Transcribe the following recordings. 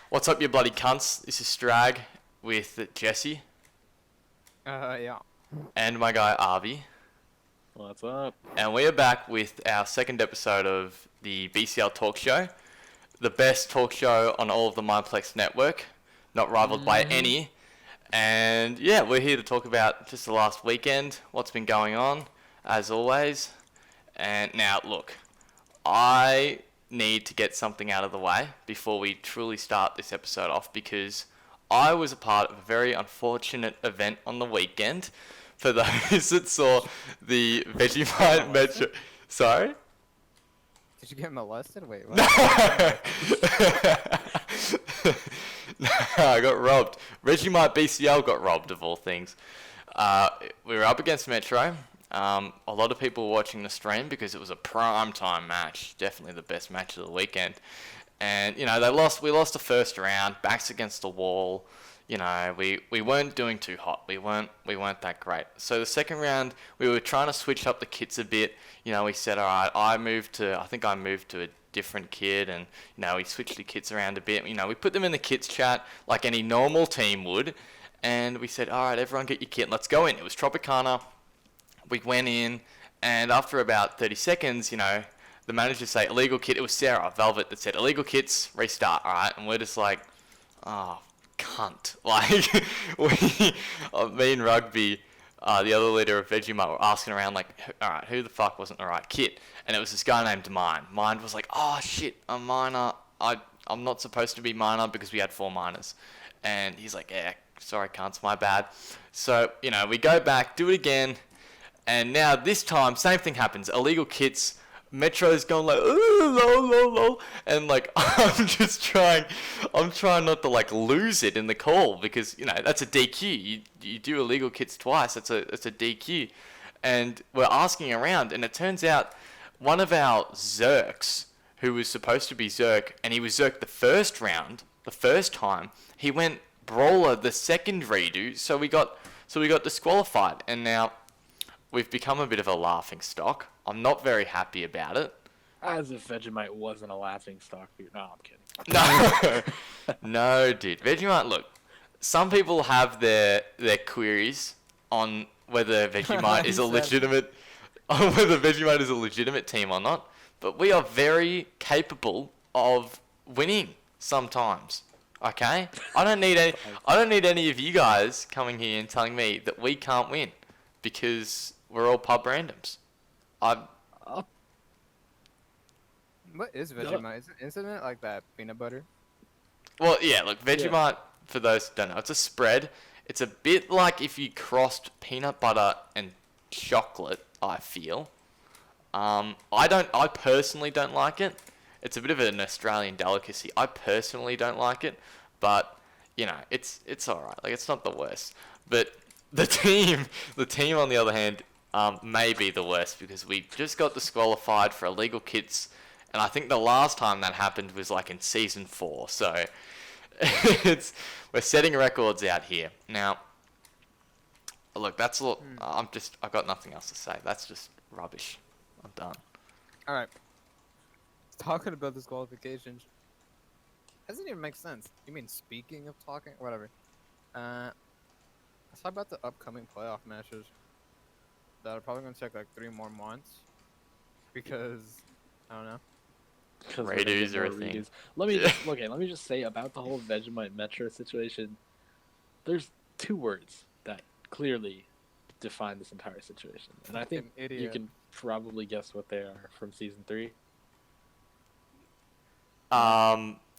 What's up, you bloody cunts? This is Strag with Jesse Yeah. and my guy Avi. What's up? And we are back with our second episode of the BCL Talkshow, the best talk show on all of the Mineplex network, not rivaled by any. And yeah, we're here to talk about just the last weekend, what's been going on, as always. And now, look, I need to get something out of the way before we truly start this episode off, because I was a part of a very unfortunate event on the weekend. For those that saw the Vegemite Metro... Sorry? Did you get molested? Wait, what? No! No, I got robbed. Vegemite BCL got robbed, of all things. We were up against Metro. A lot of people were watching the stream because it was a prime time match, definitely the best match of the weekend. And you know, we lost the first round, backs against the wall. You know, we weren't doing too hot. We weren't that great. So the second round, we were trying to switch up the kits a bit. You know, we said, all right, I think I moved to a different kit, and you know, we switched the kits around a bit. You know, we put them in the kits chat like any normal team would, and we said, all right, everyone get your kit, let's go in. It was Tropicana. We went in, and after about 30 seconds, you know, the manager say illegal kit. It was Sarah Velvet that said illegal kits, restart. All right, and we're just like, oh, cunt. Like, me and Rugby, the other leader of Vegemite, were asking around like, all right, who the fuck wasn't the right kit? And it was this guy named Mine. Mine was like, oh shit, I'm minor. I'm not supposed to be minor because we had 4 minors. And he's like, yeah, sorry, cunts, my bad. So, you know, we go back, do it again. And now this time, same thing happens. Illegal kits. Metro's going like, ooh, lol. And like, I'm trying not to like lose it in the call, because, you know, that's a DQ. You do illegal kits twice. It's a DQ. And we're asking around, and it turns out one of our Zerks, who was supposed to be Zerk, and he was Zerk the first round, the first time, he went Brawler the second redo, so we got disqualified. And now we've become a bit of a laughing stock. I'm not very happy about it. As if Vegemite wasn't a laughing stock. No, I'm kidding. No, no, dude. Vegemite, look, some people have their queries on whether Vegemite is a legitimate, on whether Vegemite is a legitimate team or not. But we are very capable of winning sometimes. Okay, I don't need any of you guys coming here and telling me that we can't win, because we're all pub randoms. What is Vegemite? Isn't it like that peanut butter? Well, yeah, look, Vegemite, for those who don't know, it's a spread. It's a bit like if you crossed peanut butter and chocolate, I feel. I personally don't like it. It's a bit of an Australian delicacy. I personally don't like it, but, you know, it's alright. Like, it's not the worst. But the team on the other hand, may be the worst, because we just got disqualified for illegal kits, and I think the last time that happened was like in season 4. So we're setting records out here now. Look, that's all. I've got nothing else to say. That's just rubbish. I'm done. All right. Talking about disqualifications doesn't even make sense. You mean speaking of talking? Whatever. Let's talk about the upcoming playoff matches that are probably going to take like 3 more months, because I don't know. Redos are a thing. Let me just say about the whole Vegemite Metro situation. There's 2 words that clearly define this entire situation, and I think you can probably guess what they are from season 3.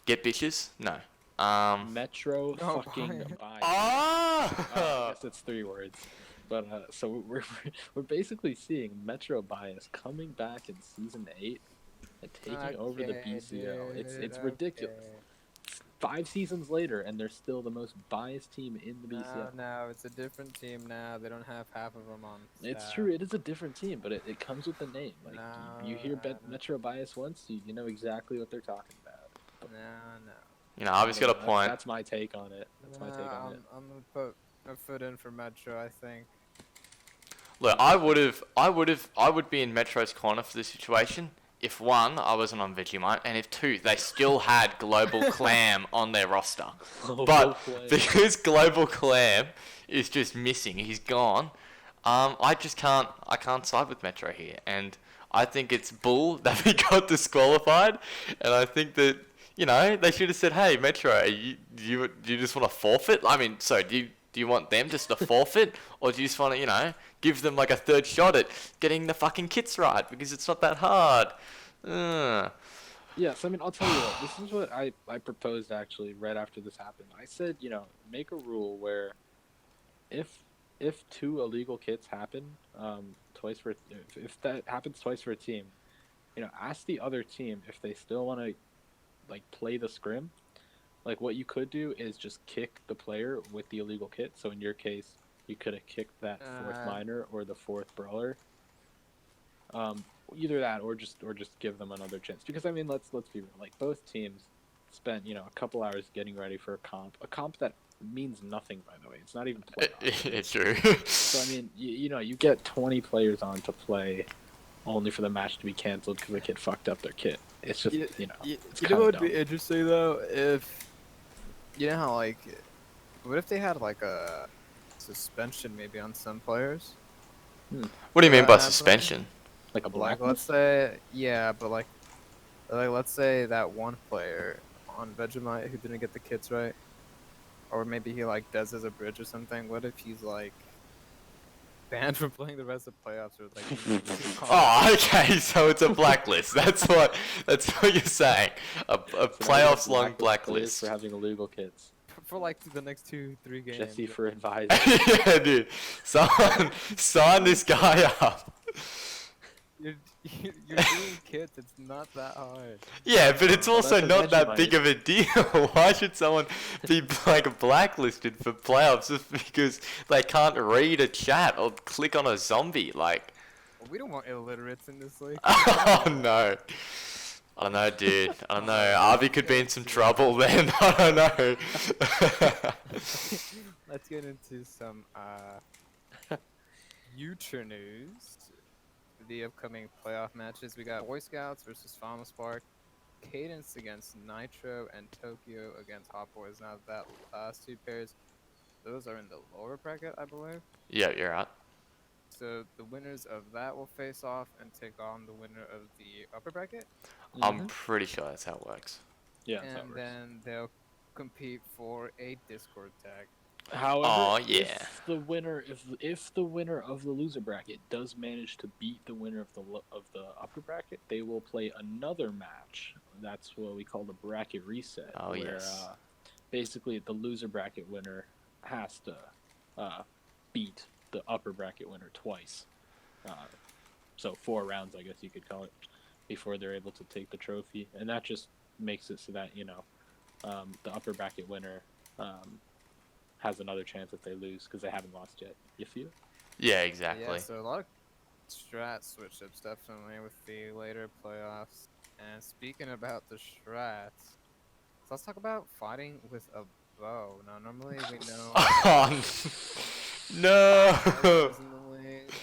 Get bitches? No. Metro No, fucking bias. bias. Ah! I guess it's 3 words. But so we're basically seeing Metro bias coming back in season 8 and taking over the BCL. It's ridiculous. 5 seasons later, and they're still the most biased team in the BCL. No, it's a different team now. They don't have half of them on staff. It's true, it is a different team, but it comes with the name. Like, No, you hear Metro bias once, you know exactly what they're talking about. No. You know, I've just got a point. That's my take on it. I'm gonna put a foot in for Metro, I think. Look, I would be in Metro's corner for this situation if one, I wasn't on Vegemite, and if two, they still had Global Clam on their roster. But because Global Clam is just missing, he's gone. I can't side with Metro here, and I think it's bull that we got disqualified, and I think that they should have said, "Hey, Metro, do you just want to forfeit? I mean, so do you want them just to forfeit, or do you just want to give them like a third shot at getting the fucking kits right because it's not that hard?" Yeah, so I mean, I'll tell you what. This is what I proposed actually right after this happened. I said, make a rule where if two illegal kits happen twice for if that happens twice for a team, ask the other team if they still want to like play the scrim. Like what you could do is just kick the player with the illegal kit. So in your case, you could have kicked that fourth miner or the fourth brawler. Either that or just give them another chance. Because I mean, let's be real. Like both teams spent a couple hours getting ready for a comp that means nothing. By the way, it's not even playoffs. It's true. So I mean, you get 20 players on to play, only for the match to be canceled because the kid fucked up their kit. It's just it's what would be interesting though if how like what if they had like a suspension maybe on some players? What do you mean by suspension? Like a Like blacklist? let's say but like let's say that one player on Vegemite who didn't get the kits right, or maybe he like does as a bridge or something. What if he's like banned from playing the rest of playoffs or like? Oh, okay. So it's a blacklist. That's what you're saying. A playoffs long blacklist for having illegal kits. For like the next 2-3 games. Jesse for advising. Yeah, dude. Someone sign this guy up. You're doing kits. It's not that hard. Yeah, but it's also that's not that Vegemite. big of a deal. Why should someone be like blacklisted for playoffs just because they can't read a chat or click on a zombie? Like, Well, we don't want illiterates in this league. oh no. I don't know, dude. I don't know. Arby could be in some trouble then. I don't know. Let's get into some future news. The upcoming playoff matches. We got Boy Scouts versus Fama Spark, Cadence against Nitro, and Tokyo against Hot Boys. Now that last two pairs, those are in the lower bracket, I believe. Yeah, you're right. So the winners of that will face off and take on the winner of the upper bracket. I'm pretty sure that's how it works. Yeah, that's how it And works. then they'll compete for a Discord tag. However, yeah. if the winner of the loser bracket does manage to beat the winner of the upper bracket, they will play another match. That's what we call the bracket reset. Oh, where, yes. Basically, the loser bracket winner has to beat the upper bracket winner twice. So 4 rounds, I guess you could call it, before they're able to take the trophy. And that just makes it so that the upper bracket winner has another chance if they lose because they haven't lost yet. You feel? Yeah, exactly. Yeah, so a lot of strat switch-ups definitely with the later playoffs. And speaking about the strats, so let's talk about fighting with a bow. Now, normally we know Oh, no. arrows in the league.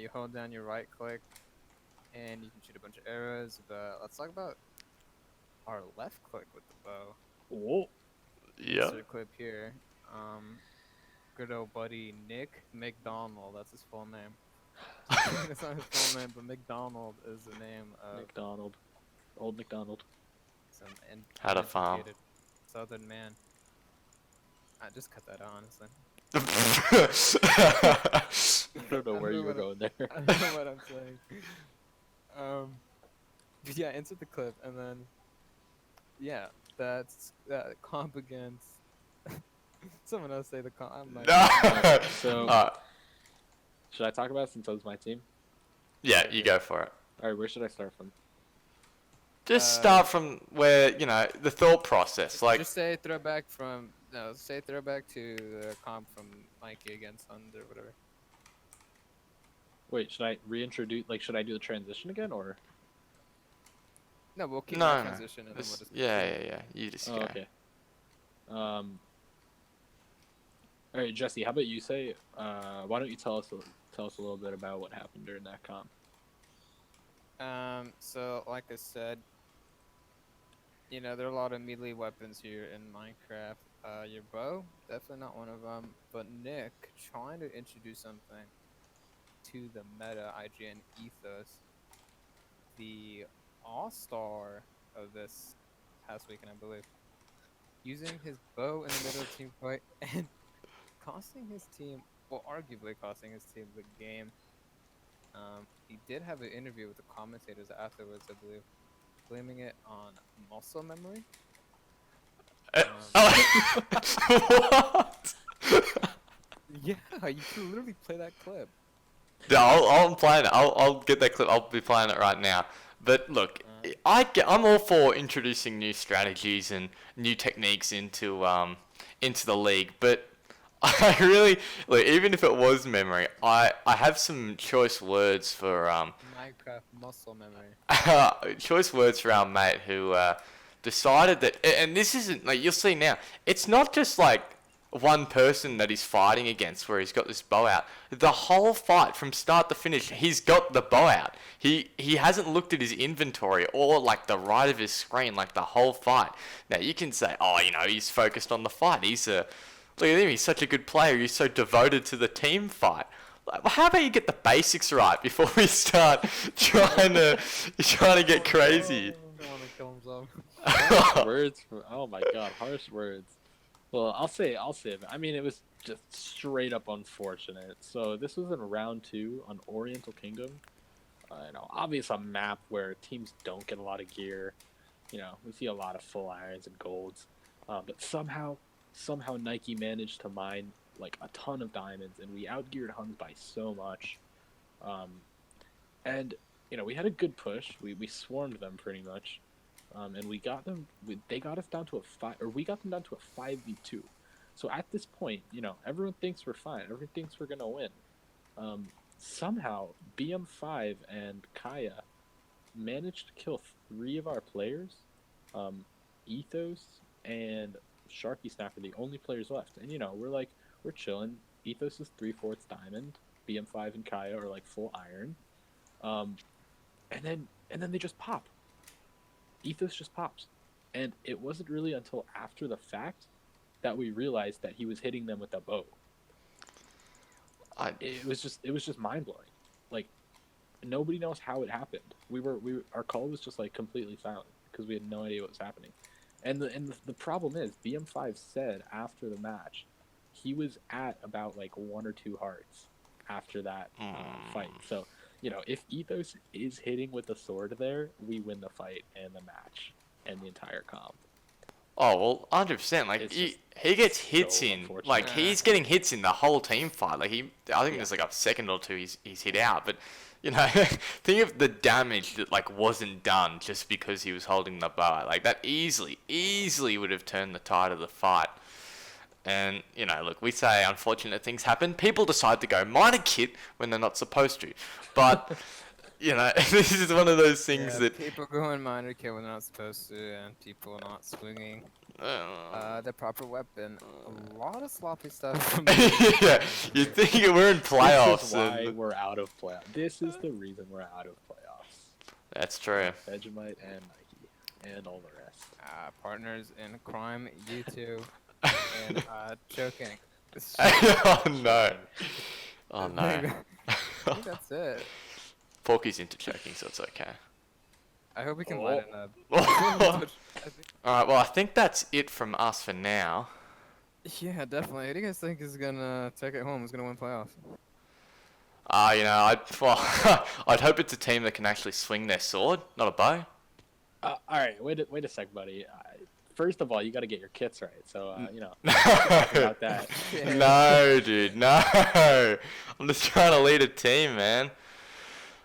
You hold down your right click and you can shoot a bunch of arrows. But let's talk about our left click with the bow. Whoa. Yeah. Insert a clip here. Good old buddy Nick McDonald. That's his full name. It's not his full name, but McDonald is the name of McDonald. Old McDonald. some Had a farm. educated Southern man. I just cut that out, honestly. I don't know where you were going there. I don't know what I'm saying. Yeah, insert the clip, and then that's comp against. Someone else say the comp. I'm like, No. So, should I talk about it since that was my team? Yeah, you go for it. All right, where should I start from? Just start from where, the thought process. Like, just say throwback from say throwback to the comp from Mikey against Thunder, whatever. Wait, should I reintroduce? Like, should I do the transition again, or? No, we'll keep No, the no. transition and then we'll just. yeah. You just Oh, go. okay. All right, Jesse. How about you say? Why don't you tell us a little bit about what happened during that comp? So like I said, there are a lot of melee weapons here in Minecraft. Your bow, definitely not one of them. But Nick trying to introduce something to the meta IGN ethos. The all-star of this past weekend, I believe, using his bow in the middle of the team fight and costing his team, well, arguably costing his team the game. He did have an interview with the commentators afterwards, I believe, blaming it on muscle memory. What? Yeah, you can literally play that clip. No, I'm playing it. I'll get that clip. I'll be playing it right now. But look, I'm all for introducing new strategies and new techniques into the league. But I really, look, even if it was memory, I have some choice words for Minecraft muscle memory. choice words for our mate who decided that, and this isn't like you'll see now. It's not just like one person that he's fighting against where he's got this bow out. The whole fight from start to finish, he's got the bow out. He hasn't looked at his inventory or like the right of his screen like the whole fight. Now you can say, oh, he's focused on the fight. Look at him. He's such a good player. He's so devoted to the team fight. Like, well, how about you get the basics right before we start trying to get crazy? Don't want to kill himself. Harsh words. Oh my god, harsh words. Well, I'll say it. I mean, it was just straight up unfortunate. So this was in round 2 on Oriental Kingdom. Obviously a map where teams don't get a lot of gear. We see a lot of full irons and golds. But somehow Nike managed to mine like a ton of diamonds, and we outgeared Huns by so much. And we had a good push. We swarmed them pretty much. And we got them. They got us down to we got them down to a 5v2. So at this point, everyone thinks we're fine. Everyone thinks we're gonna win. Somehow, BM5 and Kaya managed to kill 3 of our players. Ethos and Sharky Snap are the only players left. And we're chilling. Ethos is 3/4 diamond. BM5 and Kaya are like full iron. And then they just pop. Ethos just pops. And it wasn't really until after the fact that we realized that he was hitting them with a bow. It was just mind blowing. Like, nobody knows how it happened. Our call was just like completely silent because we had no idea what was happening. And the problem is, BM5 said after the match, he was at about like 1 or 2 hearts after that fight. So, if Ethos is hitting with a sword there, we win the fight and the match and the entire comp. Oh, well, 100%. Like, he gets hits so in. Like, he's getting hits in the whole team fight. Like, I think there's like a second or 2 he's hit out. But, think of the damage that, like, wasn't done just because he was holding the bow. Like, that easily would have turned the tide of the fight. And, look, we say unfortunate things happen. People decide to go minor kit when they're not supposed to. But, this is one of those things that... People go in minor kit when they're not supposed to, and people not swinging the proper weapon. A lot of sloppy stuff. Yeah, you think we're in playoffs. This is why we're out of playoffs. This is the reason we're out of playoffs. That's true. Vegemite and Nike and all the rest. Partners in crime, you two. And choking. Oh no. Oh no. I think that's it. Porky's into choking, so it's okay. I hope we can lighten up. Alright, well, I think that's it from us for now. Yeah, definitely. Who do you guys think is gonna take it home? Who's gonna win playoffs? I'd hope it's a team that can actually swing their sword, not a bow. Alright, wait a sec, buddy. First of all, you got to get your kits right. So, No. about that. No, dude, no. I'm just trying to lead a team, man.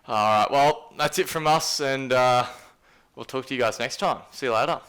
Alright, well, that's it from us, and we'll talk to you guys next time. See you later.